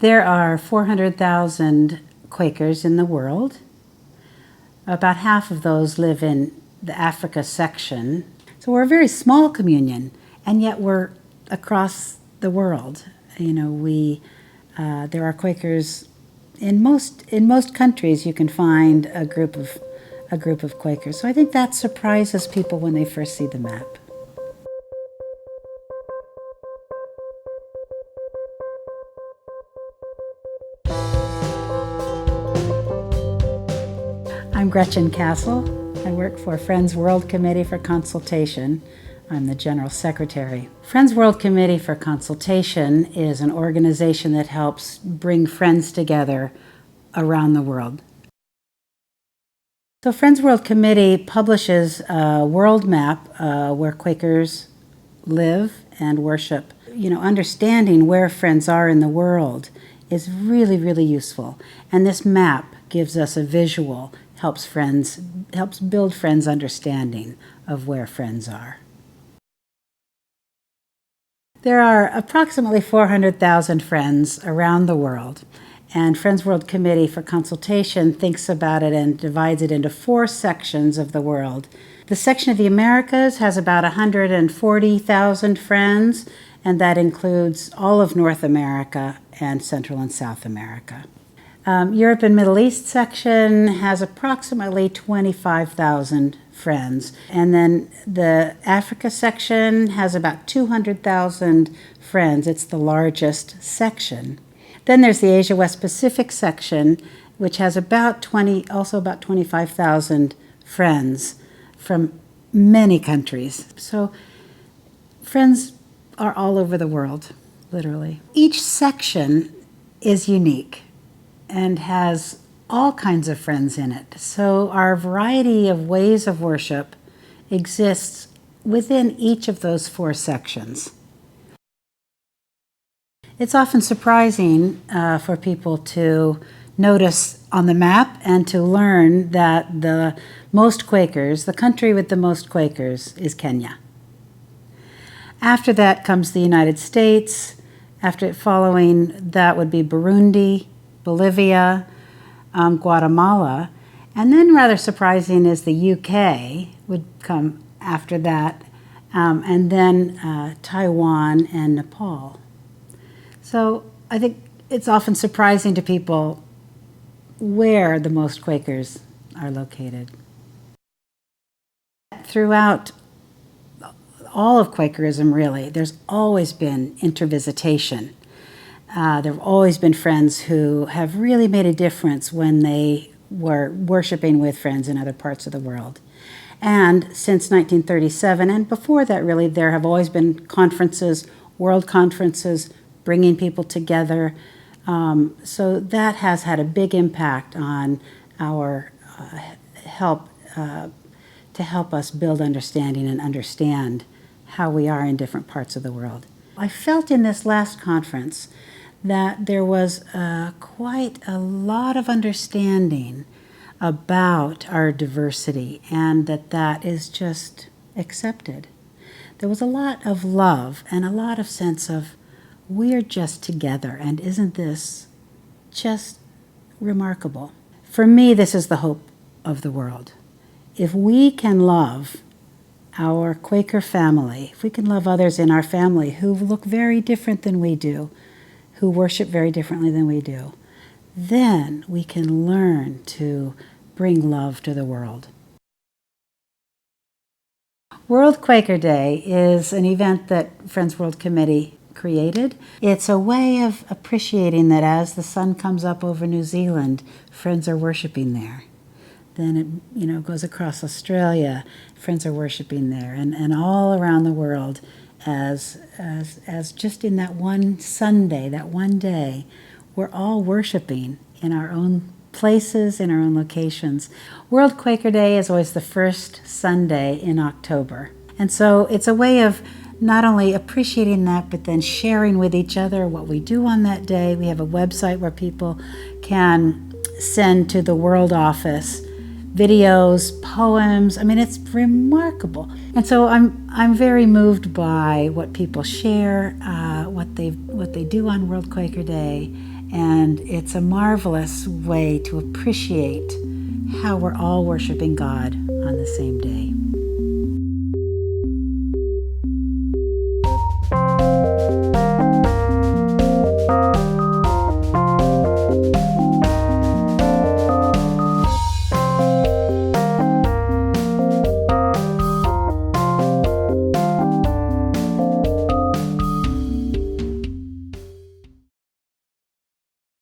There are 400,000 Quakers in the world. About half of those live in the Africa section. So we're a very small communion, and yet we're across the world. You know, there are Quakers in most countries. You can find a group of Quakers. So I think that surprises people when they first see the map. I'm Gretchen Castle. I work for Friends World Committee for Consultation. I'm the General Secretary. Friends World Committee for Consultation is an organization that helps bring friends together around the world. So Friends World Committee publishes a world map where Quakers live and worship. You know, understanding where friends are in the world is really, really useful. And this map gives us a visual, helps build friends' understanding of where friends are. There are approximately 400,000 friends around the world, and Friends World Committee for Consultation thinks about it and divides it into 4 sections of the world. The section of the Americas has about 140,000 friends, and that includes all of North America and Central and South America. Europe and Middle East section has approximately 25,000 friends. And then the Africa section has about 200,000 friends. It's the largest section. Then there's the Asia West Pacific section, which has about 25,000 friends from many countries. So friends are all over the world, literally. Each section is unique and has all kinds of friends in it. So our variety of ways of worship exists within each of those 4 sections. It's often surprising for people to notice on the map and to learn that the most Quakers, the country with the most Quakers, is Kenya. After that comes the United States. Following that would be Burundi, Bolivia, Guatemala, and then rather surprising is the UK would come after that, and then Taiwan and Nepal. So I think it's often surprising to people where the most Quakers are located. Throughout all of Quakerism, really, there's always been intervisitation. There have always been friends who have really made a difference when they were worshiping with friends in other parts of the world. And since 1937, and before that really, there have always been conferences, world conferences, bringing people together. So that has had a big impact on our help to help us build understanding and understand how we are in different parts of the world. I felt in this last conference that there was quite a lot of understanding about our diversity and that is just accepted. There was a lot of love and a lot of sense of we're just together, and isn't this just remarkable? For me, this is the hope of the world. If we can love our Quaker family, if we can love others in our family who look very different than we do, who worship very differently than we do, then we can learn to bring love to the world. World Quaker Day is an event that Friends World Committee created. It's a way of appreciating that as the sun comes up over New Zealand, friends are worshiping there. Then it goes across Australia, friends are worshiping there, and all around the world as just in that one Sunday, that one day, we're all worshiping in our own places, in our own locations. World Quaker Day is always the first Sunday in October. And so it's a way of not only appreciating that, but then sharing with each other what we do on that day. We have a website where people can send to the World Office videos, poems. I mean, it's remarkable. And so I'm very moved by what people share, what they do on World Quaker Day, And it's a marvelous way to appreciate how we're all worshiping God on the same day.